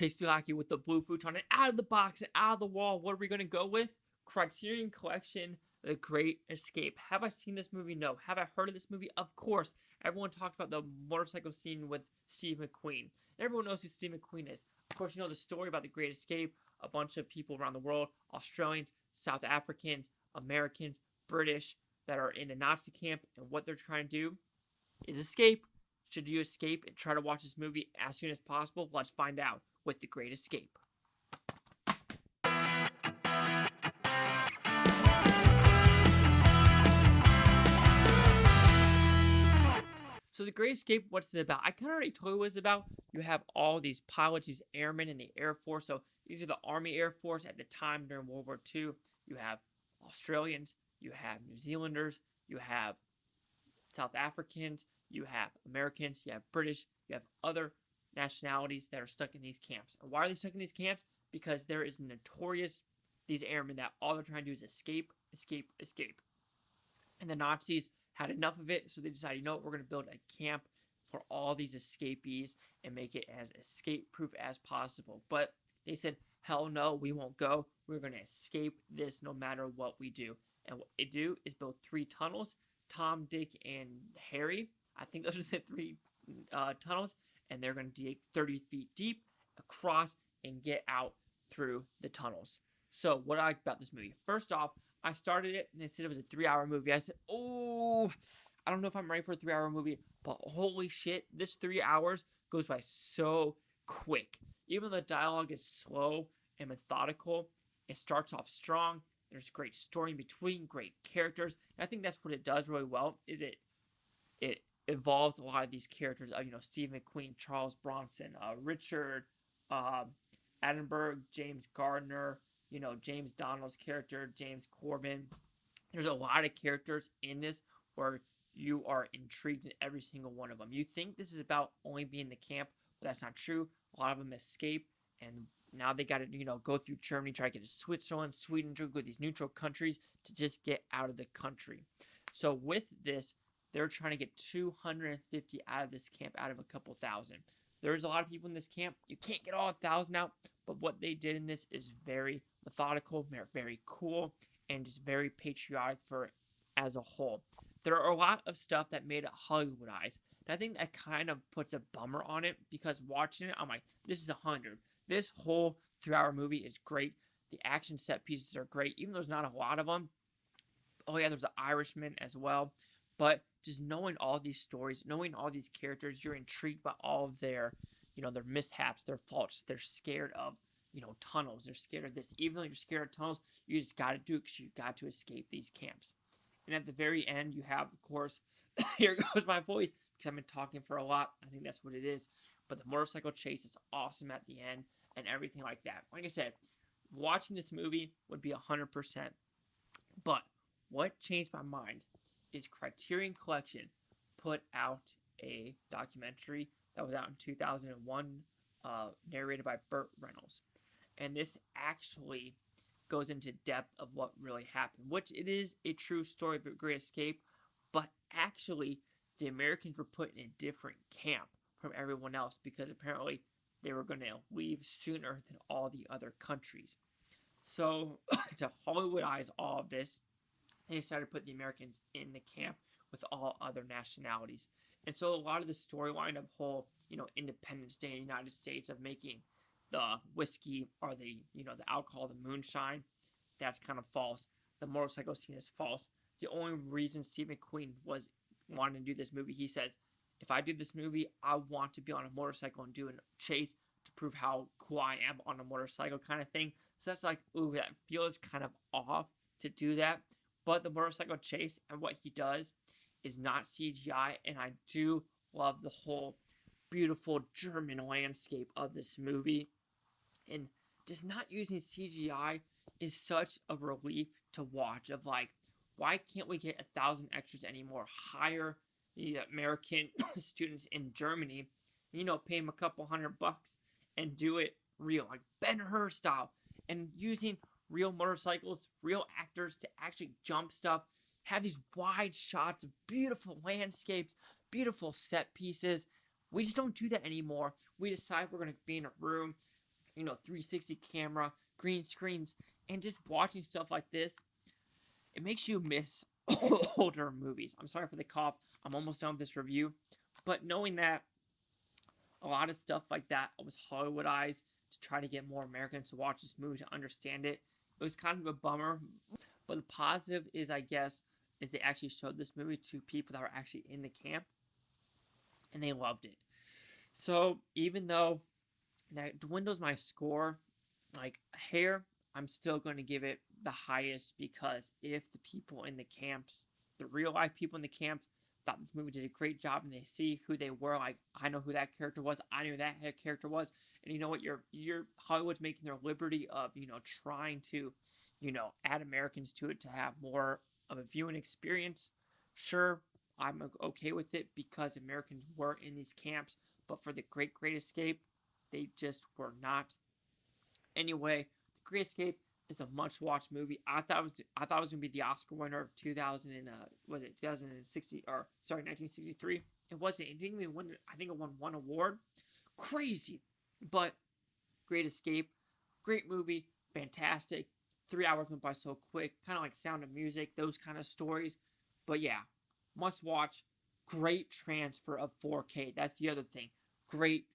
Chase Lucky with the blue futon, and out of the box and out of the wall, what are we going to go with? Criterion Collection, The Great Escape. Have I seen this movie? No. Have I heard of this movie? Of course. Everyone talked about the motorcycle scene with Steve McQueen. Everyone knows who Steve McQueen is. Of course, you know the story about The Great Escape. A bunch of people around the world, Australians, South Africans, Americans, British, that are in a Nazi camp, and what they're trying to do is escape. Should you escape and try to watch this movie as soon as possible? Let's find out with The Great Escape. So The Great Escape, what's it about? I kind of already told you what it's about. You have all these pilots, these airmen in the Air Force. So these are the Army Air Force at the time during World War II. You have Australians, you have New Zealanders, you have South Africans, you have Americans, you have British, you have other nationalities that are stuck in these camps. And why are they stuck in these camps? Because there is notorious, these airmen that all they're trying to do is escape, escape, escape. And the Nazis had enough of it, so they decided, you know what, we're going to build a camp for all these escapees and make it as escape-proof as possible. But they said, hell no, we won't go. We're going to escape this no matter what we do. And what they do is build 3 tunnels, Tom, Dick, and Harry. I think those are the 3 tunnels, and they're going to dig 30 feet deep across and get out through the tunnels. So what I like about this movie, first off, I started it and they said it was a 3-hour movie. I said, oh, I don't know if I'm ready for a 3-hour movie, but holy shit, this 3 hours goes by so quick. Even though the dialogue is slow and methodical, it starts off strong. There's great story in between, great characters. And I think that's what it does really well, is it evolves a lot of these characters of, Steve McQueen, Charles Bronson, Richard, Attenborough, James Garner, James Donald's character, James Coburn. There's a lot of characters in this where you are intrigued in every single one of them. You think this is about only being in the camp, but that's not true. A lot of them escape, and now they got to, go through Germany, try to get to Switzerland, Sweden, to go to these neutral countries to just get out of the country. So with this, they're trying to get 250 out of this camp out of a couple thousand. There's a lot of people in this camp. You can't get all 1,000 out, but what they did in this is very methodical, very cool, and just very patriotic for as a whole. There are a lot of stuff that made it Hollywoodized, and I think that kind of puts a bummer on it, because watching it, I'm like, this is 100. This whole 3-hour movie is great. The action set pieces are great, even though there's not a lot of them. Oh yeah, there's an Irishman as well. But just knowing all these stories, knowing all these characters, you're intrigued by all of their, their mishaps, their faults. They're scared of, tunnels. They're scared of this. Even though you're scared of tunnels, you just got to do it because you got to escape these camps. And at the very end, you have, of course, here goes my voice, because I've been talking for a lot. I think that's what it is. But the motorcycle chase is awesome at the end and everything like that. Like I said, watching this movie would be 100%. But what changed my mind is Criterion Collection put out a documentary that was out in 2001, narrated by Burt Reynolds. And this actually goes into depth of what really happened, which it is a true story of a great escape, but actually the Americans were put in a different camp from everyone else, because apparently they were going to leave sooner than all the other countries. So to Hollywoodize all of this, they decided to put the Americans in the camp with all other nationalities. And so a lot of the storyline of whole, Independence Day in the United States, of making the whiskey or the alcohol, the moonshine, that's kind of false. The motorcycle scene is false. The only reason Steve McQueen was wanting to do this movie, he says, if I do this movie, I want to be on a motorcycle and do a chase to prove how cool I am on a motorcycle, kind of thing. So that's like, ooh, that feels kind of off to do that. But the motorcycle chase and what he does is not CGI, and I do love the whole beautiful German landscape of this movie. And just not using CGI is such a relief to watch, of like, why can't we get 1,000 extras anymore? Hire the American students in Germany, pay them a couple $100 and do it real, like Ben-Hur style, and using real motorcycles, real actors to actually jump stuff, have these wide shots of beautiful landscapes, beautiful set pieces. We just don't do that anymore. We decide we're going to be in a room, 360 camera, green screens, and just watching stuff like this, it makes you miss older movies. I'm sorry for the cough. I'm almost done with this review. But knowing that a lot of stuff like that was Hollywoodized to try to get more Americans to watch this movie to understand it, it was kind of a bummer. But the positive is, I guess, is they actually showed this movie to people that were actually in the camp, and they loved it. So even though that dwindles my score, like Hair, I'm still going to give it the highest because if the people in the camps, the real life people in the camps, thought this movie did a great job and they see who they were, like I know who that character was, I knew that character was, and you know what, your Hollywood's making their liberty of trying to add Americans to it to have more of a viewing experience. Sure, I'm okay with it because Americans were in these camps, but for the Great Escape, they just were not. Anyway, The Great Escape is a much-watched movie. I thought it was gonna be the Oscar winner of 2060 or sorry 1963. It wasn't. It didn't even win. I think it won one award. Crazy, but Great Escape, great movie, fantastic. 3 hours went by so quick, kind of like Sound of Music, those kind of stories. But yeah, must watch. Great transfer of 4K. That's the other thing. Great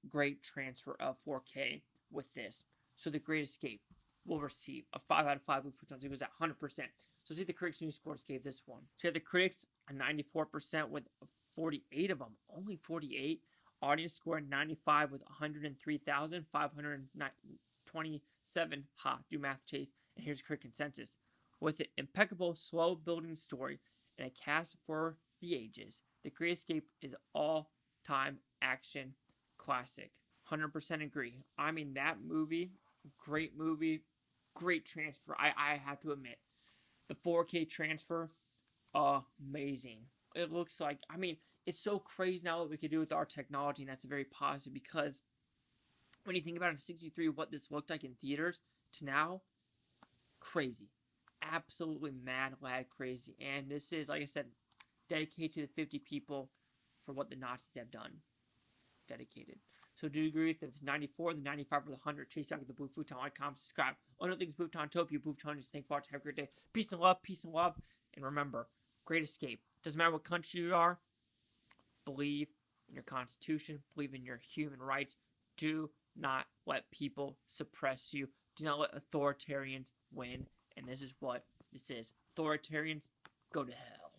transfer of 4K with this. So The Great Escape will receive a 5 out of 5 with Futons. It was at 100%. So see the critics' news scores gave this one. So you have the critics a 94% with 48 of them. Only 48. Audience score 95 with 103,527. Ha, do math, Chase. And here's critic consensus. With an impeccable, slow-building story and a cast for the ages, The Great Escape is an all-time action classic. 100% agree. I mean, that movie, great transfer. I have to admit. The 4K transfer, amazing. It looks like, I mean, it's so crazy now what we could do with our technology, and that's very positive because when you think about it in 63, what this looked like in theaters to now, crazy. Absolutely mad, lad, crazy. And this is, like I said, dedicated to the 50 people for what the Nazis have done. Dedicated. So do you agree with the 94, the 95, or the 100? Chase down, get the Blue Futon, like, comment, subscribe. Other things, Futon, Topia, Futon, just thank you for watching. Have a great day. Peace and love. And remember, Great Escape. Doesn't matter what country you are, believe in your Constitution, believe in your human rights. Do not let people suppress you. Do not let authoritarians win. And this is what this is. Authoritarians, go to hell.